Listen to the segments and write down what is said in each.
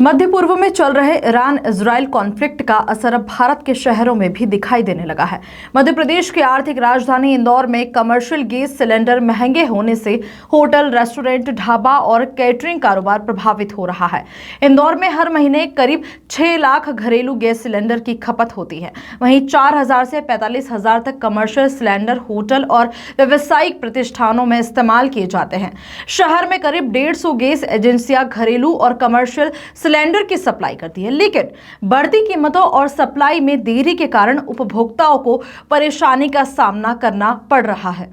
मध्य पूर्व में चल रहे ईरान इजराइल कॉन्फ्लिक्ट का असर अब भारत के शहरों में भी दिखाई देने लगा है। मध्य प्रदेश की आर्थिक राजधानी इंदौर में कमर्शियल गैस सिलेंडर महंगे होने से होटल, रेस्टोरेंट, ढाबा और कैटरिंग कारोबार प्रभावित हो रहा है। इंदौर में हर महीने करीब 6 लाख घरेलू गैस सिलेंडर की खपत होती है। वहीं 4,000 से 45,000 तक कमर्शियल सिलेंडर होटल और व्यावसायिक प्रतिष्ठानों में इस्तेमाल किए जाते हैं। शहर में करीब 150 गैस एजेंसियां घरेलू और कमर्शियल सिलेंडर की सप्लाई करती है, लेकिन बढ़ती कीमतों और सप्लाई में देरी के कारण उपभोक्ताओं को परेशानी का सामना करना पड़ रहा है।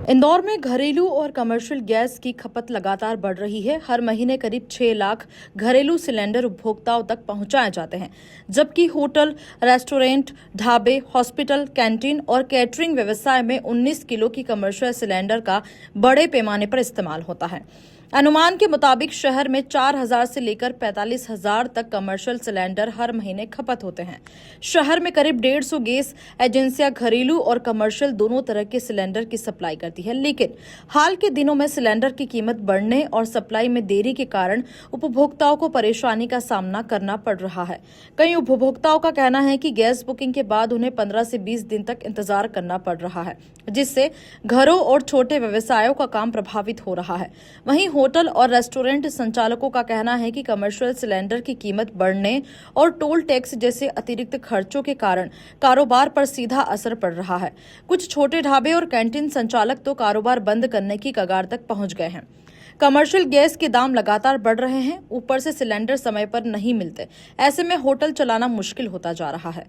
इंदौर में घरेलू और कमर्शियल गैस की खपत लगातार बढ़ रही है। हर महीने करीब 6 लाख घरेलू सिलेंडर उपभोक्ताओं तक पहुंचाए जाते हैं, जबकि होटल, रेस्टोरेंट, ढाबे, हॉस्पिटल, कैंटीन और कैटरिंग व्यवसाय में 19 किलो की कमर्शियल सिलेंडर का बड़े पैमाने पर इस्तेमाल होता है। अनुमान के मुताबिक शहर में 4,000 से लेकर 45,000 तक कमर्शियल सिलेंडर हर महीने खपत होते हैं। शहर में करीब 150 गैस एजेंसियां घरेलू और कमर्शियल दोनों तरह के सिलेंडर की सप्लाई करती है, लेकिन हाल के दिनों में सिलेंडर की कीमत बढ़ने और सप्लाई में देरी के कारण उपभोक्ताओं को परेशानी का सामना करना पड़ रहा है। कई उपभोक्ताओं का कहना है कि गैस बुकिंग के बाद उन्हें 15 से 20 दिन तक इंतजार करना पड़ रहा है, जिससे घरों और छोटे व्यवसायों का काम प्रभावित हो रहा है। वहीं होटल और रेस्टोरेंट संचालकों का कहना है कि कमर्शियल सिलेंडर की कीमत बढ़ने और टोल टैक्स जैसे अतिरिक्त खर्चों के कारण कारोबार पर सीधा असर पड़ रहा है। कुछ छोटे ढाबे और कैंटीन संचालक तो कारोबार बंद करने की कगार तक पहुंच गए हैं। कमर्शियल गैस के दाम लगातार बढ़ रहे हैं, ऊपर से सिलेंडर समय पर नहीं मिलते। ऐसे में होटल चलाना मुश्किल होता जा रहा है।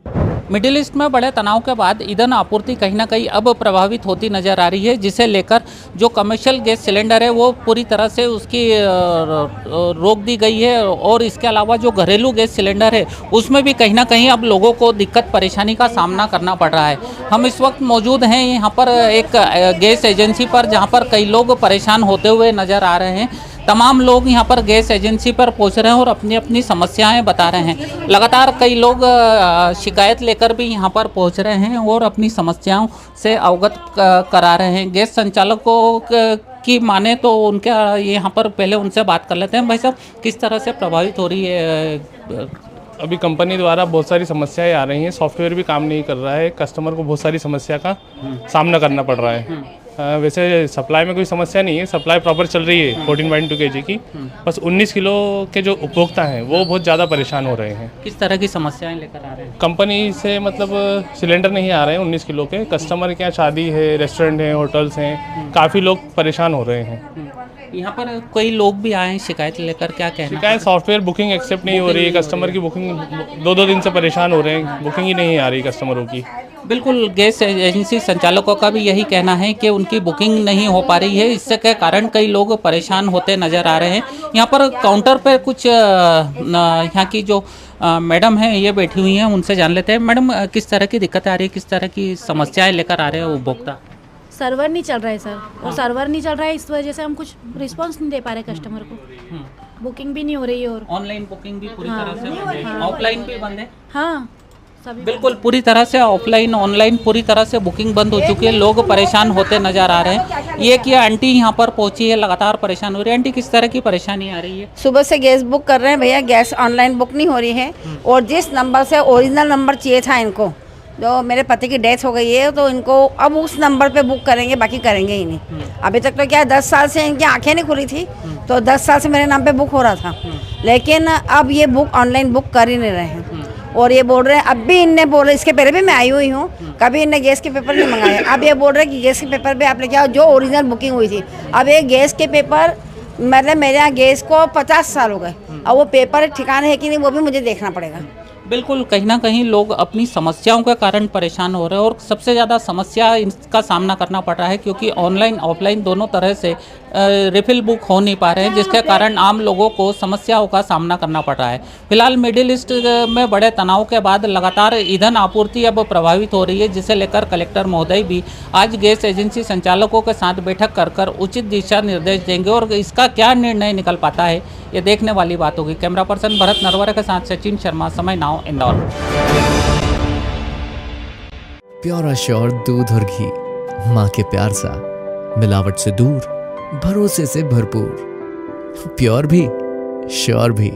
मिडिल ईस्ट में बड़े तनाव के बाद ईंधन आपूर्ति कहीं ना कहीं अब प्रभावित होती नजर आ रही है, जिसे लेकर जो कमर्शियल गैस सिलेंडर है वो पूरी तरह से उसकी रोक दी गई है। और इसके अलावा जो घरेलू गैस सिलेंडर है उसमें भी कहीं ना कहीं अब लोगों को दिक्कत परेशानी का सामना करना पड़ रहा है। हम इस वक्त मौजूद हैं यहाँ पर एक गैस एजेंसी पर, जहाँ पर कई लोग परेशान होते हुए नजर आ रहे हैं। तमाम लोग यहाँ पर गैस एजेंसी पर पहुँच रहे हैं और अपनी अपनी समस्याएं बता रहे हैं। लगातार कई लोग शिकायत लेकर भी यहाँ पर पहुँच रहे हैं और अपनी समस्याओं से अवगत करा रहे हैं। गैस संचालकों की माने तो उनके यहाँ पर पहले उनसे बात कर लेते हैं। भाई साहब, किस तरह से प्रभावित हो रही है? अभी कंपनी द्वारा बहुत सारी समस्याएं आ रही हैं। सॉफ्टवेयर भी काम नहीं कर रहा है, कस्टमर को बहुत सारी समस्या का सामना करना पड़ रहा है। वैसे सप्लाई में कोई समस्या नहीं है, सप्लाई प्रॉपर चल रही है 14.2 kg की। बस 19 किलो के जो उपभोक्ता हैं वो बहुत ज़्यादा परेशान हो रहे हैं। किस तरह की समस्याएं लेकर आ रहे हैं? कंपनी से मतलब सिलेंडर नहीं आ रहे हैं 19 किलो के। कस्टमर के यहाँ शादी है, रेस्टोरेंट हैं, होटल्स हैं, काफ़ी लोग परेशान हो रहे हैं। यहाँ पर कई लोग भी आए हैं शिकायत लेकर, क्या कहना? शिकायत सॉफ्टवेयर बुकिंग एक्सेप्ट नहीं हो रही है, कस्टमर की बुकिंग 2-2 दिन से परेशान हो रहे हैं, बुकिंग ही नहीं आ रही कस्टमरों की। बिल्कुल, गैस एजेंसी संचालकों का भी यही कहना है कि उनकी बुकिंग नहीं हो पा रही है। इससे के कारण कई लोग परेशान होते नज़र आ रहे हैं। यहाँ पर काउंटर पर कुछ यहाँ की जो मैडम हैं ये बैठी हुई हैं, उनसे जान लेते हैं। मैडम, किस तरह की दिक्कत आ रही है, किस तरह की समस्याएं लेकर आ रहे हैं उपभोक्ता? सर्वर नहीं चल रहा है सर, और सर्वर नहीं चल रहा है, इस वजह से हम कुछ रिस्पांस नहीं दे पा रहे कस्टमर को। बुकिंग भी नहीं हो रही है और ऑनलाइन बुकिंग भी पूरी तरह से बंद है, ऑफलाइन भी बंद है। हाँ, सभी बिल्कुल पूरी तरह से ऑफलाइन ऑनलाइन पूरी तरह से बुकिंग बंद हो चुकी है। लोग परेशान होते नजर आ रहे हैं। ये कि आंटी यहाँ पर पहुंची है, लगातार परेशान हो रही है। आंटी, किस तरह की परेशानी आ रही है? सुबह से गैस बुक कर रहे हैं भैया, गैस ऑनलाइन बुक नहीं हो रही है। और जिस नंबर से ओरिजिनल नंबर चाहिए था इनको, जो मेरे पति की डेथ हो गई है, तो इनको अब उस नंबर पे बुक करेंगे, बाकी करेंगे ही नहीं। अभी तक तो क्या है, 10 साल से इनकी आंखें नहीं खुली थी, तो 10 साल से मेरे नाम पे बुक हो रहा था, लेकिन अब ये बुक ऑनलाइन बुक कर ही नहीं रहे हैं। और ये बोल रहे हैं, अब भी इनने बोले, इसके पहले भी मैं आई हुई हूँ, कभी इनने गैस के पेपर नहीं मंगाए। अब ये बोल रहे हैं कि गैस के पेपर पे आपने क्या, जो ओरिजिनल बुकिंग हुई थी, अब ये गैस के पेपर, मतलब मेरे यहाँ गैस को 50 साल हो गए, अब वो पेपर ठिकाने है कि नहीं वो भी मुझे देखना पड़ेगा। बिल्कुल, कहीं ना कहीं लोग अपनी समस्याओं के कारण परेशान हो रहे हैं और सबसे ज़्यादा समस्या इसका सामना करना पड़ रहा है क्योंकि ऑनलाइन ऑफलाइन दोनों तरह से रिफिल बुक हो नहीं पा रहे हैं, जिसके कारण आम लोगों को समस्याओं का सामना करना पड़ रहा है। फिलहाल मिडिल ईस्ट में बड़े तनाव के बाद लगातार ईंधन आपूर्ति अब प्रभावित हो रही है, जिसे लेकर कलेक्टर महोदय भी आज गैस एजेंसी संचालकों के साथ बैठक कर उचित दिशा निर्देश देंगे और इसका क्या निर्णय निकल पाता है ये देखने वाली बात होगी। कैमरा पर्सन भरत नरवरे के साथ सचिन शर्मा, समय नाउ इंदौर। प्योर श्योर दूध और घी, माँ के प्यार सा, मिलावट से दूर, भरोसे से भरपूर, प्योर भी श्योर भी।